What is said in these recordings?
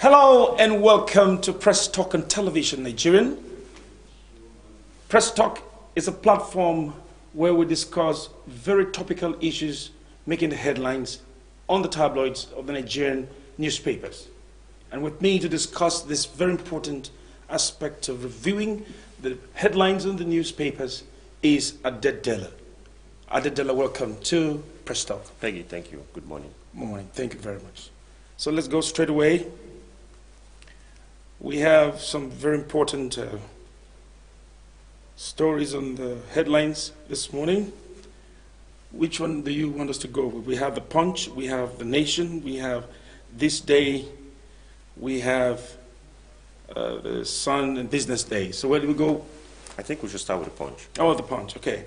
Hello and welcome to Press Talk on Television Nigerian. Press Talk is a platform where we discuss very topical issues making the headlines on the tabloids of the Nigerian newspapers. And with me to discuss this very important aspect of reviewing the headlines in the newspapers is Adedele. Adedele, welcome to Press Talk. Peggy, thank you. Good morning. Good morning. Thank you very much. So let's go straight away. We have some very important stories on the headlines this morning. Which one do you want us to go with? We have The Punch, we have The Nation, we have This Day, we have The Sun and Business Day. So where do we go? I think we should start with The Punch. Oh, The Punch, okay.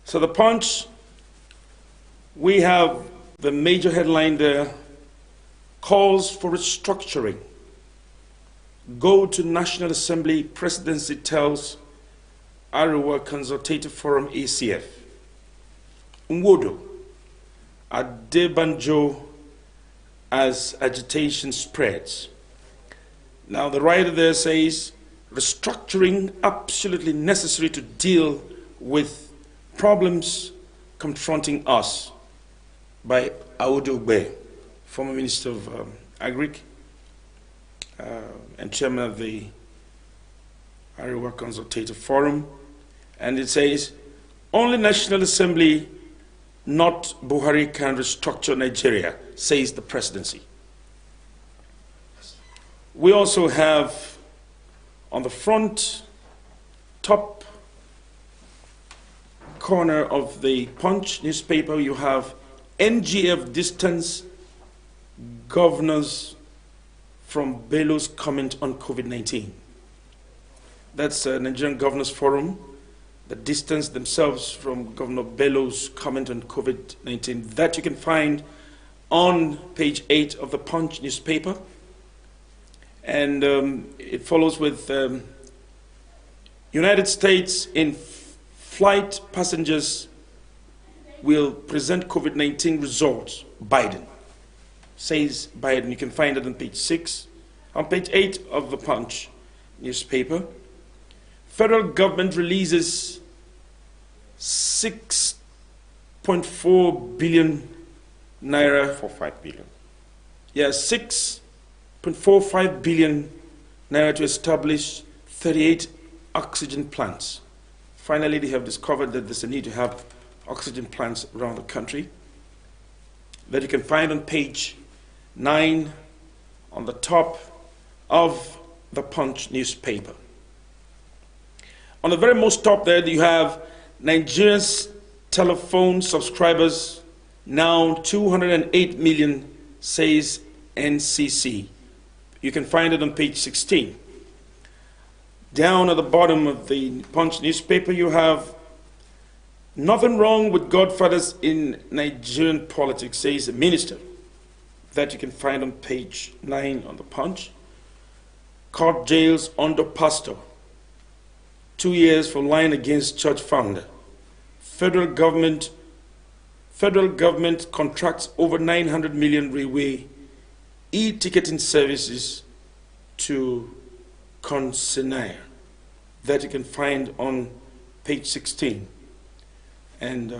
So The Punch, we have the major headline there, calls for restructuring. Go to National Assembly, Presidency tells Arewa Consultative Forum ACF. Nwodo, Adebanjo as agitation spreads. Now the writer there says, restructuring absolutely necessary to deal with problems confronting us, by Audu Ogbe, former Minister of Agric, and chairman of the Arewa Consultative Forum. And it says, only National Assembly, not Buhari, can restructure Nigeria, says the presidency. We also have on the front top corner of the Punch newspaper, you have NGF distance governors from Bello's comment on COVID-19. That's a Nigerian Governors Forum, the distance themselves from Governor Bello's comment on COVID-19. That you can find on page 8 of the Punch newspaper. And it follows with United States in flight passengers will present COVID-19 results, Biden. Says Biden. You can find it on page 6. On page 8 of the Punch newspaper, federal government releases 6.4 billion naira. 45 billion. Yeah, 6.45 billion naira to establish 38 oxygen plants. Finally, they have discovered that there's a need to have oxygen plants around the country. That you can find on page 9 on the top of the Punch newspaper. On the very most top there, you have Nigeria's telephone subscribers now 208 million, says NCC. You can find it on page 16. Down at the bottom of the Punch newspaper, you have nothing wrong with godfathers in Nigerian politics, says a minister. That you can find on page 9 on the Punch. Court jails under pastor. 2 years for lying against church founder. Federal government contracts over 900 million railway e-ticketing services to concessionaire. That you can find on page 16. And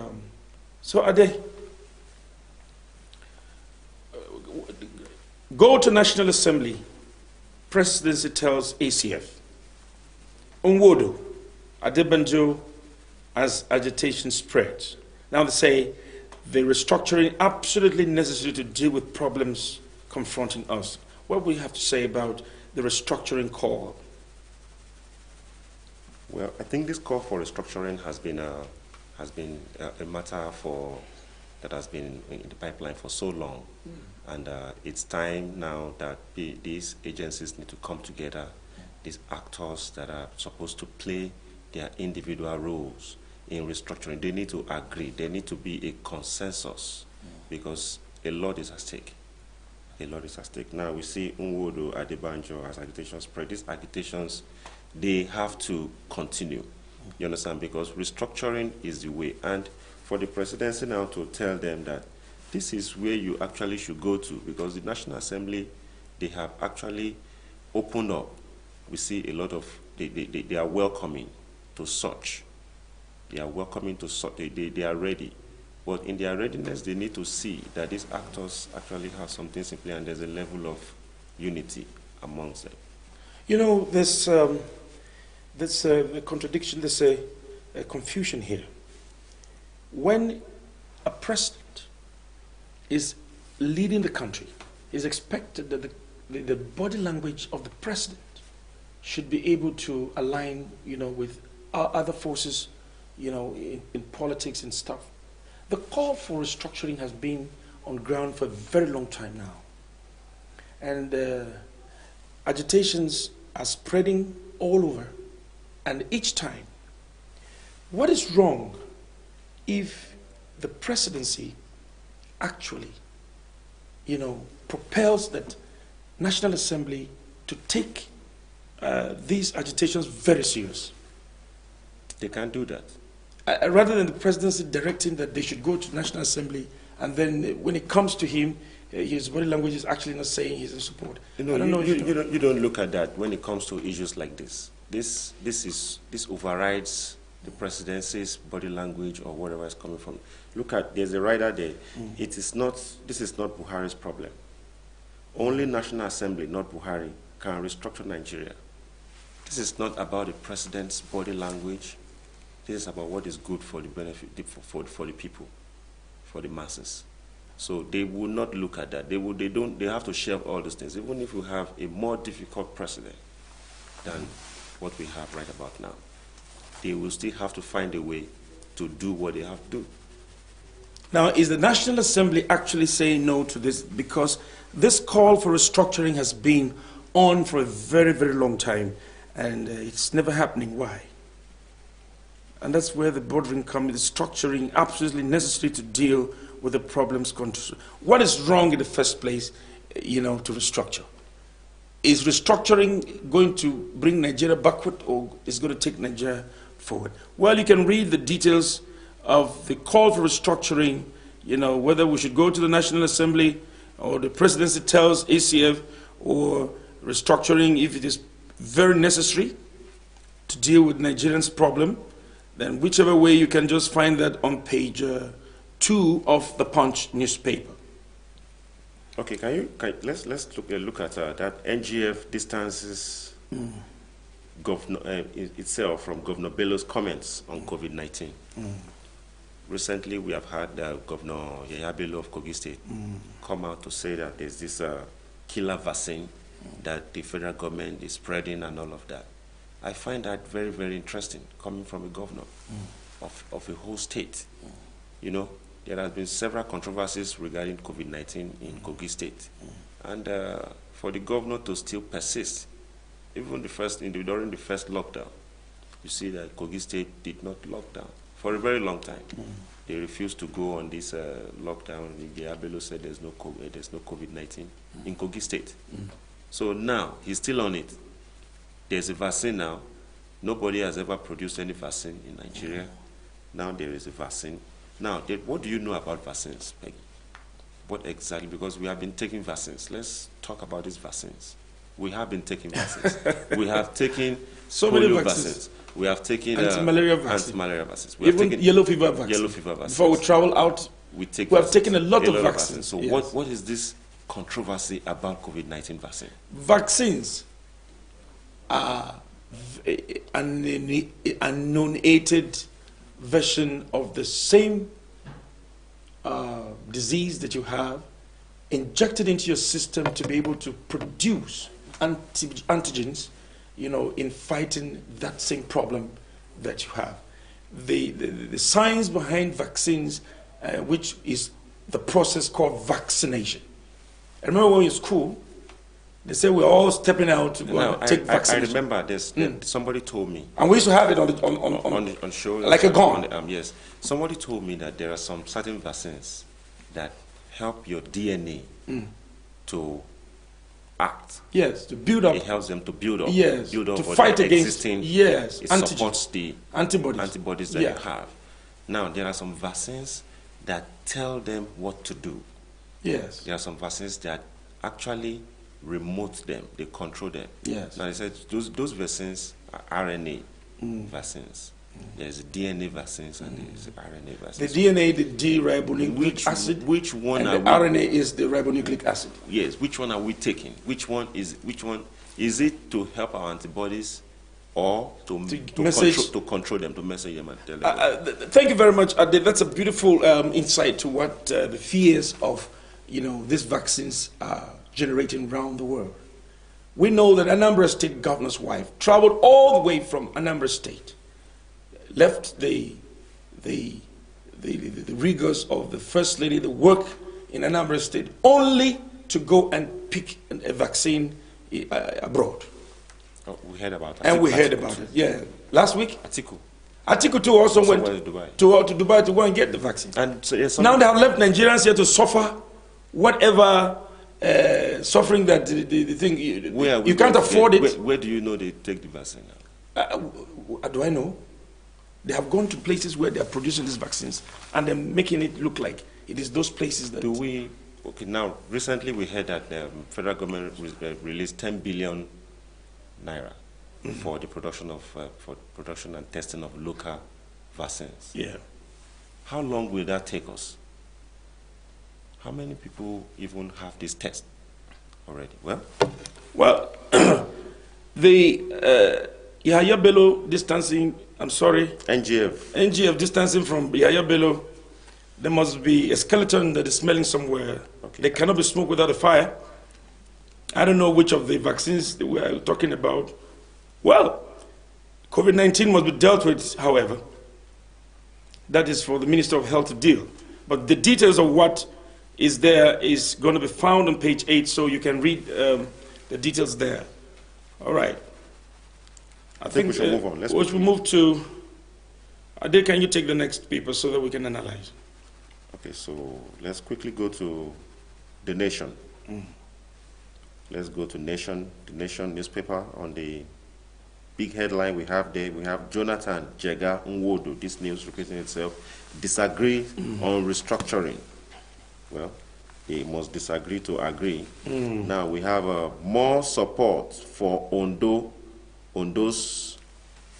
so are they? Go to National Assembly, Presidency tells ACF. Nwodo, Adebanjo as agitation spreads. Now they say the restructuring absolutely necessary to deal with problems confronting us. What do we have to say about the restructuring call? Well, I think this call for restructuring has been a matter that has been in the pipeline for so long. And it's time now that these agencies need to come together, these actors that are supposed to play their individual roles in restructuring. They need to agree. There need to be a consensus because a lot is at stake. A lot is at stake. Now we see Nwodo, Adebanjo as agitation spread. These agitations, they have to continue. You understand? Because restructuring is the way. And for the presidency now to tell them that this is where you actually should go to, because the National Assembly they have actually opened up. We see a lot of, they are welcoming to such. They are welcoming to such, they are ready. But in their readiness, they need to see that these actors actually have something simply, and there's a level of unity amongst them. You know, there's a contradiction, there's a confusion here. When a president is leading the country, it's expected that the body language of the president should be able to align, with other forces, in politics and stuff. The call for restructuring has been on ground for a very long time now. And agitations are spreading all over. And each time, what is wrong if the presidency actually, propels that National Assembly to take these agitations very serious? They can't do that. Rather than the presidency directing that they should go to National Assembly, and then when it comes to him, his body language is actually not saying he's in support. You don't look at that when it comes to issues like this. This overrides the presidency's body language or whatever is coming from. Look at, there's a writer there. This is not Buhari's problem. Only National Assembly, not Buhari, can restructure Nigeria. This is not about the president's body language. This is about what is good for the benefit, for the people, for the masses. So they will not look at that. They have to shelve all those things. Even if you have a more difficult president than what we have right about now, they will still have to find a way to do what they have to do. Now, is the National Assembly actually saying no to this? Because this call for restructuring has been on for a very, very long time, and it's never happening. Why? And that's where the bordering comes, the structuring absolutely necessary to deal with the problems. What is wrong in the first place, to restructure? Is restructuring going to bring Nigeria backward, or is it going to take Nigeria forward? Well, you can read the details of the call for restructuring, whether we should go to the National Assembly or the presidency tells ACF, or restructuring if it is very necessary to deal with Nigerians' problem. Then whichever way, you can just find that on page 2 of the Punch newspaper. Okay, let's look at that. NGF distances itself from Governor Bello's comments on COVID-19. Recently, we have had Governor Yaya Bello of Kogi State come out to say that there's this killer vaccine that the federal government is spreading and all of that. I find that very, very interesting, coming from a governor of a whole state. There have been several controversies regarding COVID-19 in Kogi State. And for the governor to still persist, even during the first lockdown, you see that Kogi State did not lock down for a very long time. They refused to go on this lockdown. Bello said there's no COVID-19 in Kogi State. So now he's still on it. There's a vaccine now. Nobody has ever produced any vaccine in Nigeria. Now there is a vaccine. Now, what do you know about vaccines, Peggy? What exactly? Because we have been taking vaccines. Let's talk about these vaccines. We have been taking vaccines. We have taken so many vaccines. We have taken anti-malaria vaccines. We have taken yellow fever vaccines. Before we travel out, we have taken a lot of vaccines. So yes. What is this controversy about COVID-19 vaccine? Vaccines are an annuated version of the same disease that you have, injected into your system to be able to produce antigens, in fighting that same problem that you have. The science behind vaccines, which is the process called vaccination. I remember when we were in school, they said we're all stepping out to go and take vaccination. I remember this. Somebody told me. And we used to have it on show. Like a gun. Yes. Somebody told me that there are some certain vaccines that help your DNA to act. Yes, to build up. It helps them to build up. Yes, build up to fight against existing. Yes, it supports the antibodies that you have. Now, there are some vaccines that tell them what to do. Yes. There are some vaccines that actually remote them, they control them. Yes. Now they said those vaccines are RNA vaccines. There's DNA vaccines and there's RNA vaccines. The DNA, the D-ribonucleic acid. Which one and are the we? RNA is the ribonucleic acid. Yes. Which one are we taking? Which one is it to help our antibodies, or to control them, to message them and tell them? Thank you very much, Ade. That's a beautiful insight to what the fears of, these vaccines are generating around the world. We know that Anambra State governor's wife traveled all the way from Anambra State, left the rigors of the First Lady, the work in Anambra State, only to go and pick a vaccine abroad. Oh, we heard about it. And we heard about it, yeah. Last week? Atiku too also went to Dubai. To Dubai to go and get the vaccine. And so, yes, now they have left Nigerians here to suffer whatever suffering that the thing, you can't afford it. Where do you know they take the vaccine now? Do I know? They have gone to places where they are producing these vaccines and they're making it look like it is those places that... Okay, now, recently we heard that the federal government released 10 billion naira for the production and testing of local vaccines. Yeah. How long will that take us? How many people even have this test already? Well, the Yahya Bello distancing, NGF distancing from Yahya Bello, there must be a skeleton that is smelling somewhere. Okay. There cannot be smoke without a fire. I don't know which of the vaccines that we are talking about. Well, COVID-19 must be dealt with, however. That is for the Minister of Health to deal. But the details of what is there is going to be found on page 8, so you can read the details there. All right. I think we should move on. We should move to... Ade, can you take the next paper so that we can analyze? Okay, so let's quickly go to The Nation. Let's go to Nation, the Nation newspaper. On the big headline we have there, we have Jonathan Jega Nwodo, this news repeating itself, disagree on restructuring. Well, they must disagree to agree. Now we have more support for Ondo's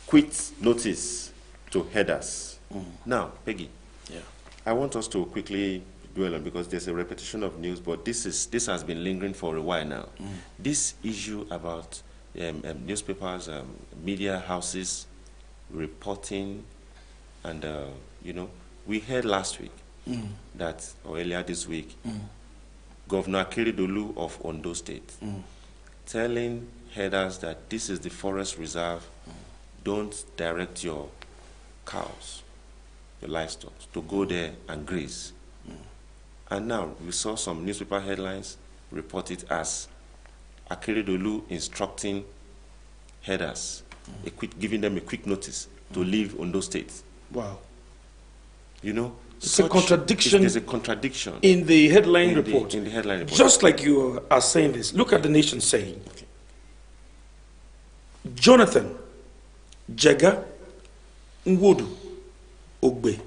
quit notice to headers. Now, Peggy, I want us to quickly dwell on, because there's a repetition of news, but this has been lingering for a while now. This issue about newspapers, media houses reporting, and we heard last week that, or earlier this week, Governor Akeredolu of Ondo State telling headers that this is the forest reserve, don't direct your cows, your livestock, to go there and graze. And now we saw some newspaper headlines report it as Akeredolu instructing headers, giving them a quick notice to leave Ondo State. Wow. It's a contradiction. There's a contradiction in the headline report. In the headline report. Just like you are saying this, look at the Nation saying, Jonathan Jega Nwodo Ogbe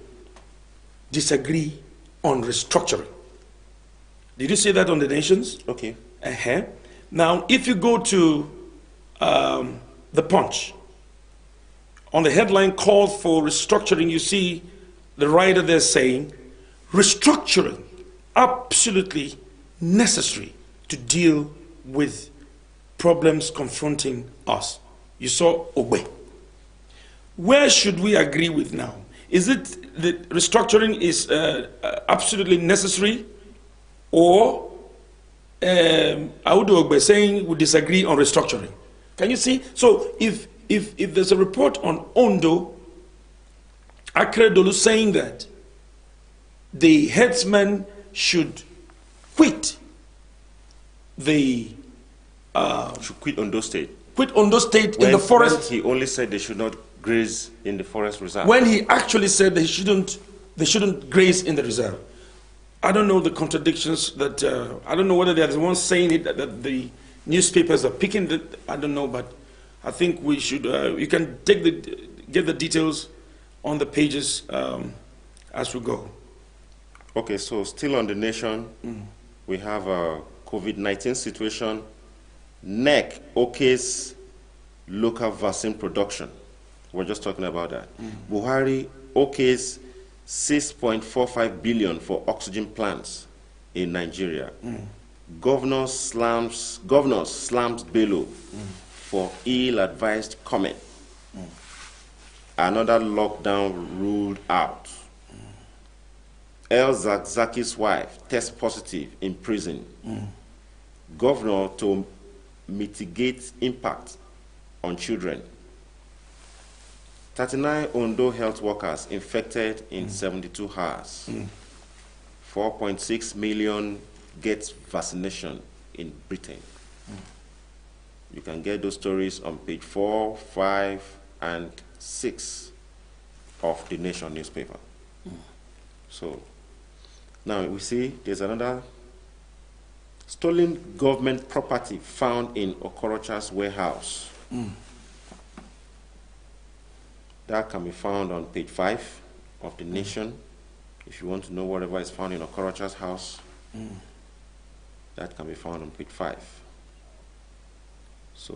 disagree on restructuring. Did you see that on the Nations? Okay. Now, if you go to the Punch, on the headline called for restructuring, you see the writer there saying, restructuring absolutely necessary to deal with problems confronting us. You saw Ogbe. Where should we agree with now? Is it that restructuring is absolutely necessary, or Audu Ogbe saying we disagree on restructuring? Can you see? So if there's a report on Ondo, Akeredolu saying that the headsmen should quit should quit Ondo State. Quit Ondo State in the forest. He only said they should not graze in the forest reserve. When he actually said they shouldn't graze in the reserve. I don't know the contradictions that, I don't know whether they're the ones saying it, that the newspapers are picking it, I don't know, but I think we should, you can get the details on the pages as we go. Okay, so still on the Nation, we have a COVID-19 situation NEC okays local vaccine production. We're just talking about that. Buhari okays 6.45 billion for oxygen plants in Nigeria. Governor slams Bello for ill-advised comment. Another lockdown ruled out. El Zakzaki's wife tests positive in prison. Governor to mitigate impact on children. 39 Ondo health workers infected in 72 hours. 4.6 million gets vaccination in Britain. You can get those stories on page 4, 5, and 6 of the Nation newspaper. So now we see there's another stolen government property found in Okorocha's warehouse. That can be found on page 5 of the Nation. If you want to know whatever is found in Okorocha's house, that can be found on page 5. So,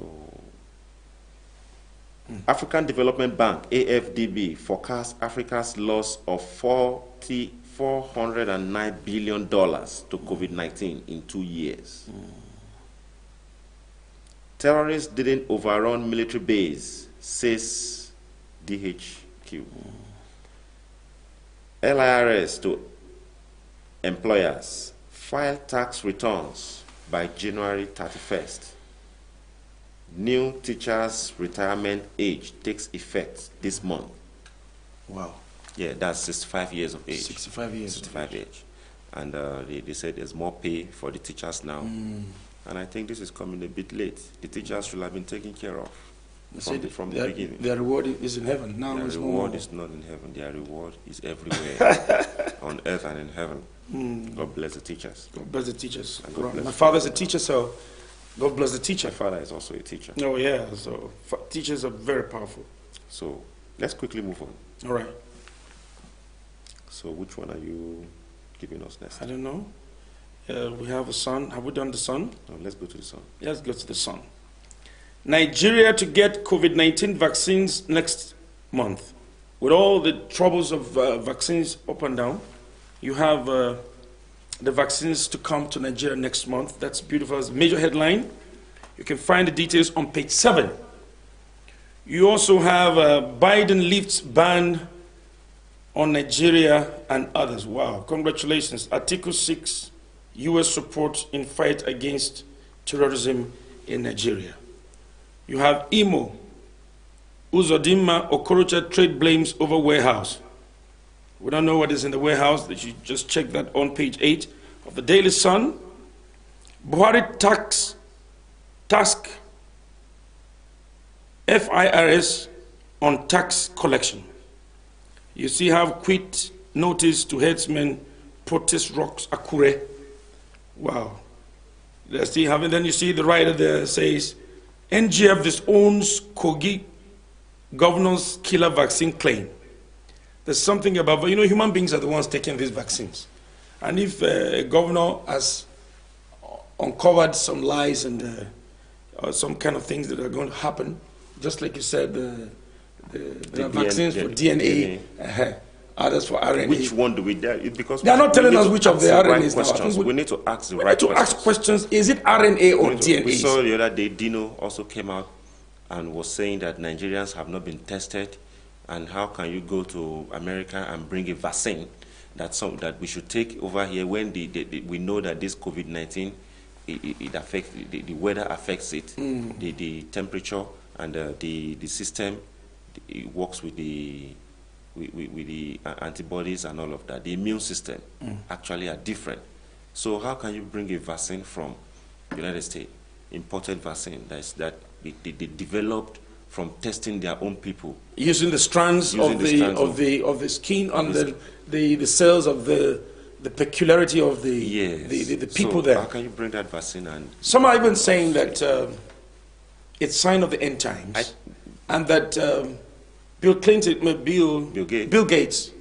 African Development Bank, AFDB, forecasts Africa's loss of $409 billion to COVID-19 in 2 years. Terrorists didn't overrun military base, says DHQ. LIRS to employers, file tax returns by January 31st. New teachers' retirement age takes effect this month. Wow. Yeah, that's 65 years of age. 65 years. 65 age. And they said there's more pay for the teachers now. And I think this is coming a bit late. The teachers should have been taken care of from the beginning. Their reward is in heaven. Now their it's reward more. is not in heaven. Their reward is everywhere, on earth and in heaven. God bless the teachers. God bless the teachers. God bless My father's a teacher, so God bless the teacher. My father is also a teacher. Oh, yeah. So teachers are very powerful. So let's quickly move on. All right. So which one are you giving us next? I don't know. We have a sun. Have we done the sun? No, let's go to the sun. Let's go to the sun. Nigeria to get COVID-19 vaccines next month. With all the troubles of vaccines up and down, you have the vaccines to come to Nigeria next month. That's beautiful. As a major headline. You can find the details on page 7. You also have Biden lifts ban on Nigeria and others. Wow, congratulations. Article 6, U.S. support in fight against terrorism in Nigeria. You have Imo, Uzodinma Okorocha trade blames over warehouse. We don't know what is in the warehouse. That you just check that on page 8 of the Daily Sun. Buhari task FIRS on tax collection. You see, have quit notice to headsmen protest rocks Akure. Wow. They're still having. Then you see the writer there says, NGF disowns Kogi governor's killer vaccine claim. There's something about, you know, human beings are the ones taking these vaccines. And if a governor has uncovered some lies and some kind of things that are going to happen, just like you said, the vaccines for DNA, others for RNA. Which one do we do? Because they are not telling us which of the RNAs questions. We need to ask the right questions. We need to ask questions. Is it RNA or DNA? We saw the other day, Dino also came out and was saying that Nigerians have not been tested, and how can you go to America and bring a vaccine that we should take over here when we know that this COVID-19, it affects, the weather affects it, the temperature, and the system, it works with the antibodies and all of that. The immune system actually are different. So how can you bring a vaccine from the United States, imported vaccine that they developed from testing their own people, using the strands of the skin on the cells of the peculiarity of the people there. How can you bring that vaccine? And some are even saying that it's sign of the end times, and that Bill Gates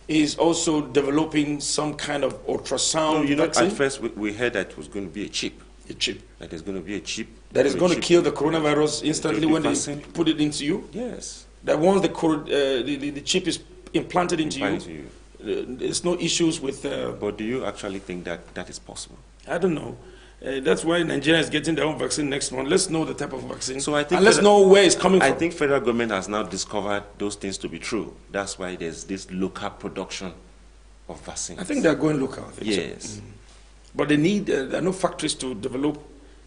is also developing some kind of ultrasound. No, vaccine. At first we heard that it was going to be a chip. A chip. That there's going to be a chip. That is going to kill the coronavirus instantly when they put it into you? Yes. That once the chip is implanted into you, there's no issues with... but do you actually think that that is possible? I don't know. That's why Nigeria is getting their own vaccine next month. Let's know the type of vaccine. So I think and let's know where it's coming from. I think federal government has now discovered those things to be true. That's why there's this local production of vaccines. I think they're going local. Yes. So. But they need, there are no factories to develop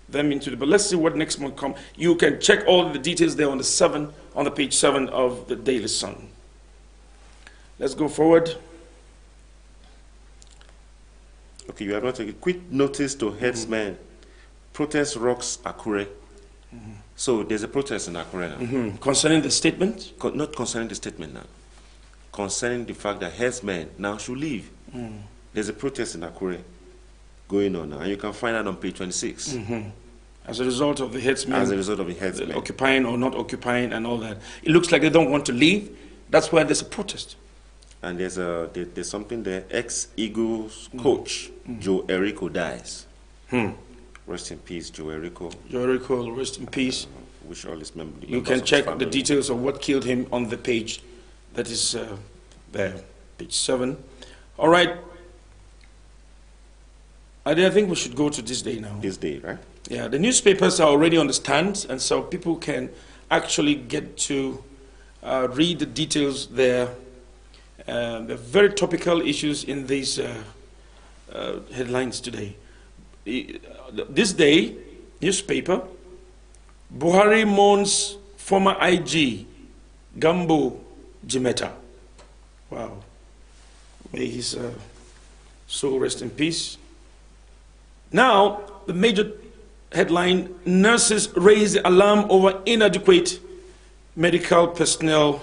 them into it. But let's see what next month comes. You can check all the details there on the page 7 of the Daily Sun. Let's go forward. Okay, you have not taken quick notice to headsmen. Protest rocks Akure. So there's a protest in Akure now. Concerning the statement? Not concerning the statement now. Concerning the fact that headsmen now should leave. There's a protest in Akure going on now, and you can find that on page 26. As a result of the headsmen. As a result of the headsmen. Occupying or not occupying and all that. It looks like they don't want to leave. That's why there's a protest. And there's something there. Ex-Eagles coach Joe Erico dies. Rest in peace, Joe Erico. Joe Erico, rest in peace. Wish all his members. You can check the details of what killed him on the page that is there, page 7. All right. I think we should go to this day now. This day, right? Yeah, the newspapers are already on the stands, and so people can actually get to read the details there. There are very topical issues in these headlines today. This day, newspaper, Buhari mourns former IG, Gambo Jimeta. Wow. May his soul rest in peace. Now, the major headline, nurses raise the alarm over inadequate medical personnel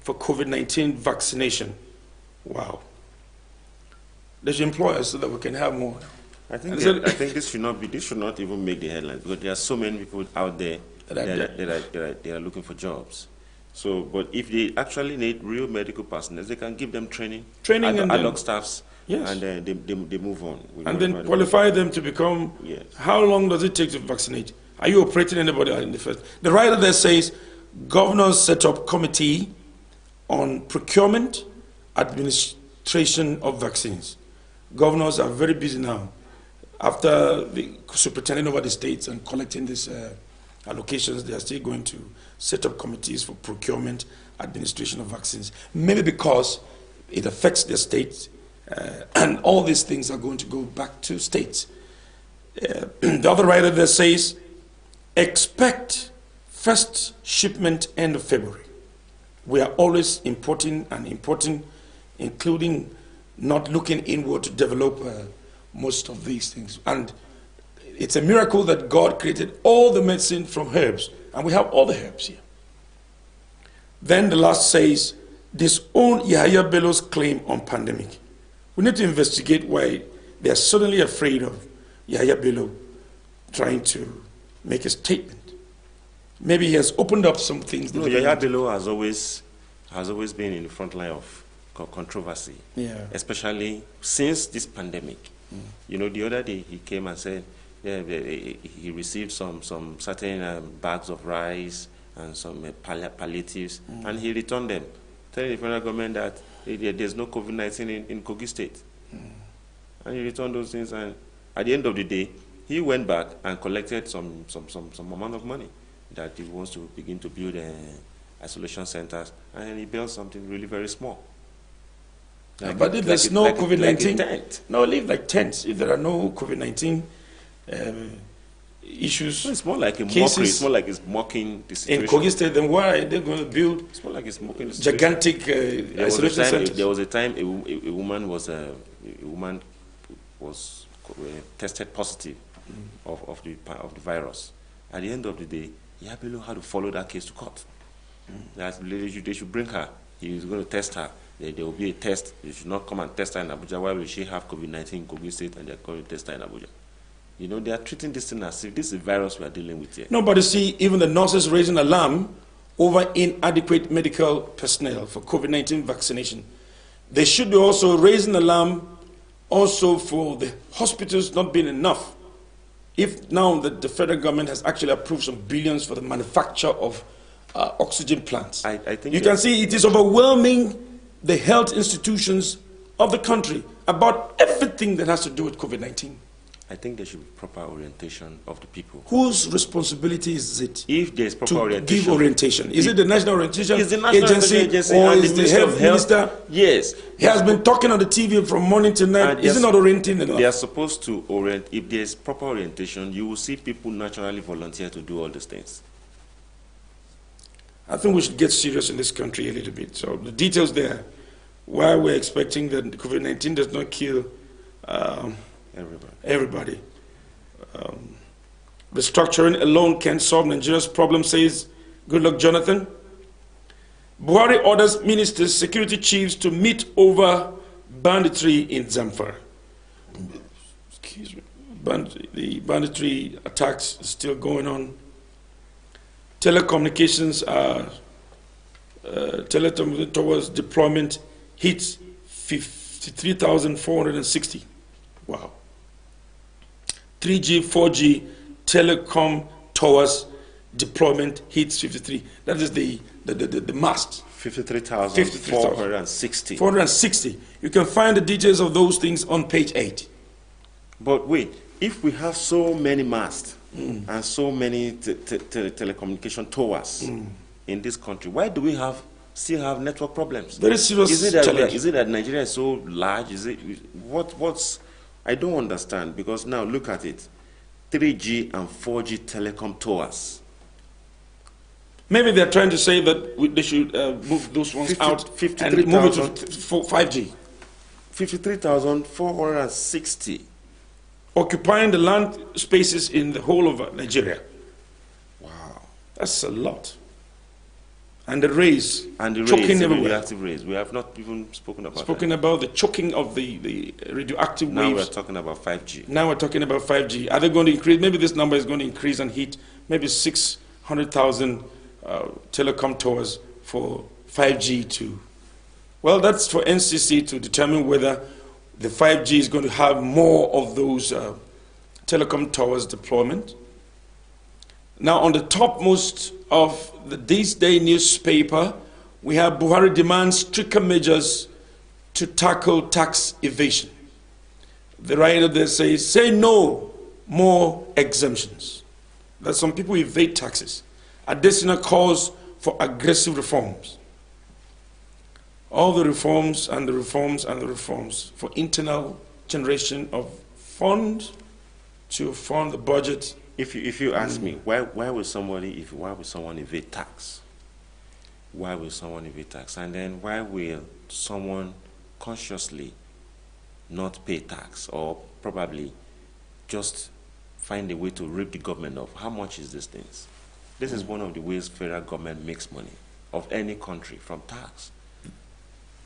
for COVID-19 vaccination. Wow. They should employ us so that we can have more. I think this should not even make the headlines, because there are so many people out there that are looking for jobs. So, but if they actually need real medical personnel, they can give them training and ad hoc staffs. Yes. And then they move on. And then qualify them to become, yes. How long does it take to vaccinate? Are you operating anybody in the first? The writer there says, governors set up committee on procurement, administration of vaccines. Governors are very busy now. After the superintending over the states and collecting these allocations, they are still going to set up committees for procurement, administration of vaccines. Maybe because it affects their states, and all these things are going to go back to states. The other writer there says, expect first shipment end of February. We are always importing, including not looking inward to develop most of these things. And it's a miracle that God created all the medicine from herbs, and we have all the herbs here. Then the last says, disown Yahya Bello's claim on pandemic. We need to investigate why they are suddenly afraid of Yahya Bello trying to make a statement. Maybe he has opened up some things. No, Yahya Bello has always been in the front line of controversy, especially since this pandemic. You know, the other day he came and said he received some certain bags of rice and some palliatives, and he returned them, telling the federal government that there's no COVID-19 in Kogi State. And he returned those things, and at the end of the day, he went back and collected some amount of money that he wants to begin to build isolation centers, and he built something really very small. But if there's no COVID-19, leave like tents. If there are no COVID-19 issues, it's more like a mockery. It's more like it's mocking the situation. In Kogi State, then why are they going to build? It's more like it's mocking the gigantic isolation centers. There was a time a woman was tested positive of the virus. At the end of the day, Yabelo had to follow that case to court. They should bring her. He was going to test her. There will be a test. They should not come and test her in Abuja. Why will she have COVID-19 in Kogi State and they're going to test her in Abuja? You know, they are treating this thing as if this is a virus we are dealing with here. No, but you see, even the nurses raising alarm over inadequate medical personnel for COVID-19 vaccination. They should be also raising alarm also for the hospitals not being enough if now the federal government has actually approved some billions for the manufacture of oxygen plants, I think you can see it is overwhelming the health institutions of the country about everything that has to do with COVID-19. I think there should be proper orientation of the people. Whose responsibility is it if there is proper to orientation, give orientation? Is it the National Orientation is the National Agency or and is the the health minister? Yes. He has been talking on the TV from morning to night. Is it not orienting enough? They are supposed to orient. If there is proper orientation, you will see people naturally volunteer to do all these things. I think we should get serious in this country a little bit. So the details there, why we're expecting that COVID-19 does not kill everybody. Restructuring alone can't solve Nigeria's problem, says Goodluck Jonathan. Buhari orders ministers, security chiefs to meet over banditry in Zamfara. Excuse me. The banditry attacks are still going on. Telecommunications are towers deployment hits 53,460. Wow. 3G, 4G telecom towers deployment hits 53. That is the mast. 53,460. 460. You can find the details of those things on page 8. But wait, if we have so many masts and so many telecommunication towers in this country, why do we still have network problems? Very serious challenge. Is it that Nigeria is so large? Is it what's I don't understand, because now look at it. 3G and 4G telecom towers. Maybe they're trying to say that they should move those ones out and move it to 5G. 53,460. Occupying the land spaces in the whole of Nigeria. Wow. That's a lot. And the rays. And the choking rays, the everywhere. radioactive rays. We have not even spoken about the choking of the radioactive now waves. We're talking about 5G. Now we're talking about 5G. Are they going to increase? Maybe this number is going to increase and hit maybe 600,000 telecom towers for 5G too. Well, that's for NCC to determine whether the 5G is going to have more of those telecom towers deployment. Now, on the topmost of this day newspaper, we have Buhari demands stricter measures to tackle tax evasion. The writer there says, say no more exemptions. That some people evade taxes. Additional calls for aggressive reforms. All the reforms and the reforms and the reforms for internal generation of funds to fund the budget. If you ask me, why will someone evade tax? Why will someone evade tax? And then why will someone consciously not pay tax, or probably just find a way to rip the government off? How much is this things? This is one of the ways federal government makes money of any country, from tax.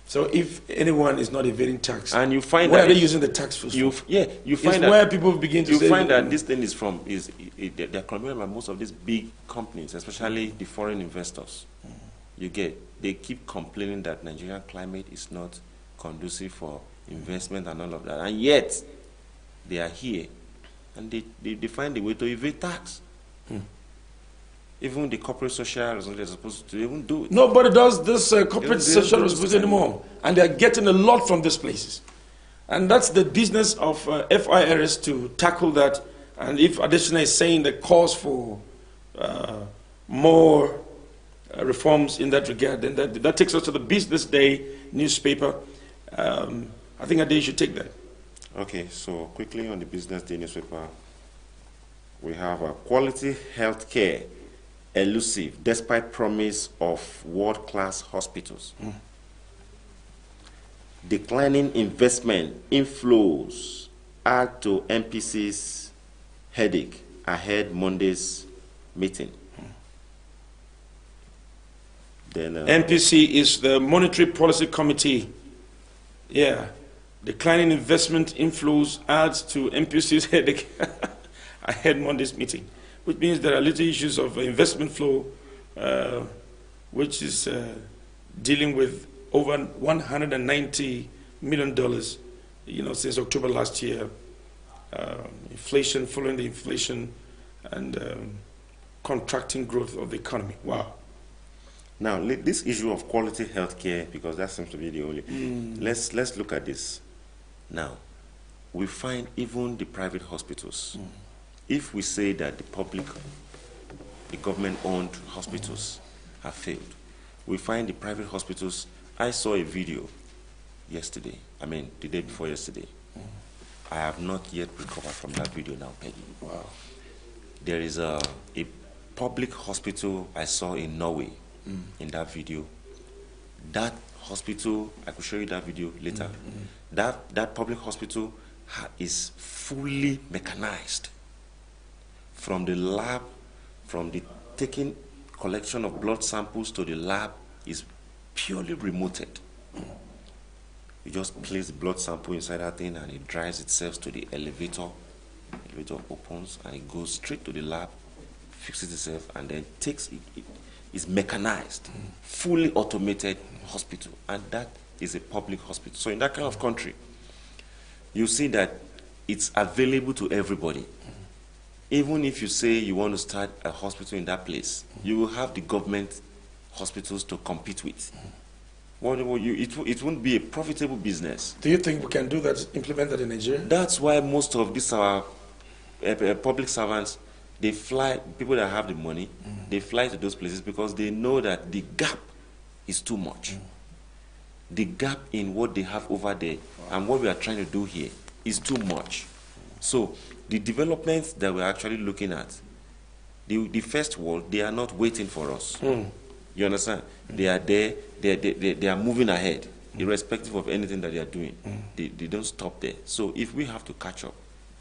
So if anyone is not evading tax, and you find where that are they using the tax for? You find that where people begin to say, find that this thing is from they're controlled by most of these big companies, especially the foreign investors. They keep complaining that Nigerian climate is not conducive for investment and all of that, and yet they are here and they find a way to evade tax. Even the corporate social responsibility is supposed to even do it. Nobody does this corporate social responsibility anymore. And they're getting a lot from these places. And that's the business of FIRS to tackle that. And if additionally is saying the cause for more reforms in that regard, then that takes us to the Business Day newspaper. I think Ade should take that. Okay, so quickly on the Business Day newspaper, we have quality health care elusive despite promise of world-class hospitals. Declining investment inflows add to MPC's headache ahead Monday's meeting. Then MPC is the Monetary Policy Committee. Yeah. Declining investment inflows adds to MPC's headache ahead Monday's meeting, which means there are little issues of investment flow, which is dealing with over $190 million, since October last year, inflation, following the inflation and contracting growth of the economy. Wow. Now, this issue of quality healthcare, because that seems to be the only. Let's look at this. Now, we find even the private hospitals. If we say that the government-owned hospitals have failed, we find the private hospitals. I saw a video yesterday. I mean, the day before yesterday. I have not yet recovered from that video now, Peggy. Wow. There is a public hospital I saw in Norway in that video. That hospital, I could show you that video later. That public hospital is fully mechanized. From the lab, from the taking collection of blood samples to the lab is purely remoted. You just place the blood sample inside that thing and it drives itself to the elevator. The elevator opens and it goes straight to the lab, fixes itself, and then takes it. It's mechanized, fully automated hospital, and that is a public hospital. So in that kind of country, you see that it's available to everybody. Even if you say you want to start a hospital in that place, you will have the government hospitals to compete with. It won't be a profitable business. Do you think we can do that, implement that in Nigeria? That's why most of these our public servants, they fly, people that have the money, they fly to those places because they know that the gap is too much. The gap in what they have over there and what we are trying to do here is too much. So the developments that we're actually looking at, the first world, they are not waiting for us. You understand? They are there, they are moving ahead, irrespective of anything that they are doing. They don't stop there. So if we have to catch up,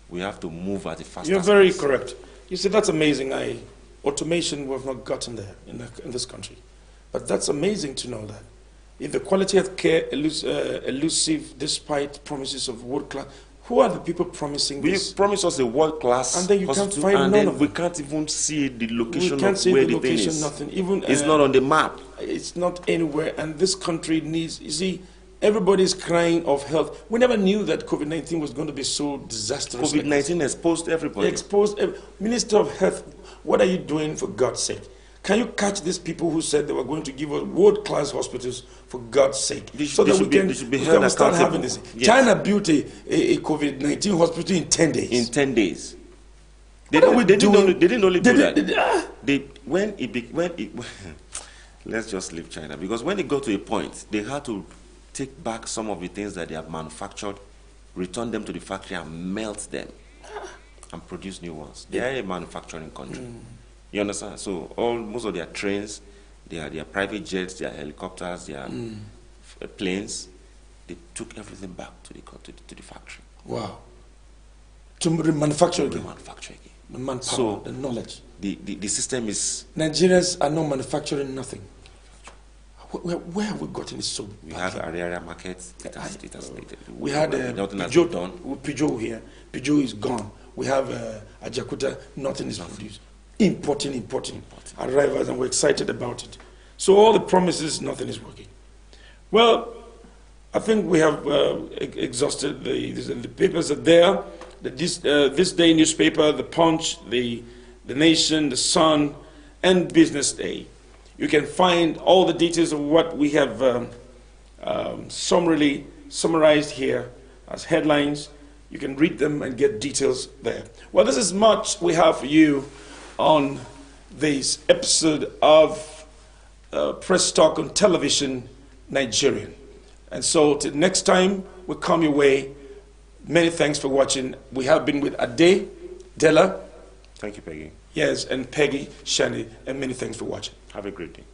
we have to move at a faster You're very pace. correct. You see, that's amazing. Automation, we have not gotten there in this country. But that's amazing to know that. If the quality of care elusive despite promises of world class, who are the people promising this? We promise us a world-class and then you can't hospital, find and none then of we them. can't even see the location We can't of see where the the thing location, is. nothing. Even It's not on the map. It's not anywhere, and this country needs. You see, everybody's crying of health. We never knew that COVID-19 was going to be so disastrous. COVID-19 exposed everybody. Minister of Health, what are you doing for God's sake? Can you catch these people who said they were going to give us world-class hospitals for God's sake? So that we can start having this. Yes. China built a COVID-19 hospital in 10 days. In 10 days. They didn't only do that. Let's just leave China. Because when it got to a point, they had to take back some of the things that they have manufactured, return them to the factory and melt them and produce new ones. They are a manufacturing country. You understand? So most of their trains, their private jets, their helicopters, their planes, they took everything back to the factory. Wow. To manufacture again. The manpower, so the knowledge. The system is... Nigerians are not manufacturing nothing. Where have we gotten this so We have area markets. We had Peugeot here. Peugeot is gone. We have Ajakuta, nothing is produced. Importing. Arrivals, and we're excited about it. So all the promises, nothing is working. Well, I think we have exhausted the papers are there. This Day newspaper, The Punch, the Nation, The Sun, and Business Day. You can find all the details of what we have summarily summarized here as headlines. You can read them and get details there. Well, this is much we have for you on this episode of Press Talk on Television Nigerian. And so till next time we come your way, many thanks for watching. We have been with Ade, Della. Thank you, Peggy. Yes, and Peggy, Shani, and many thanks for watching. Have a great day.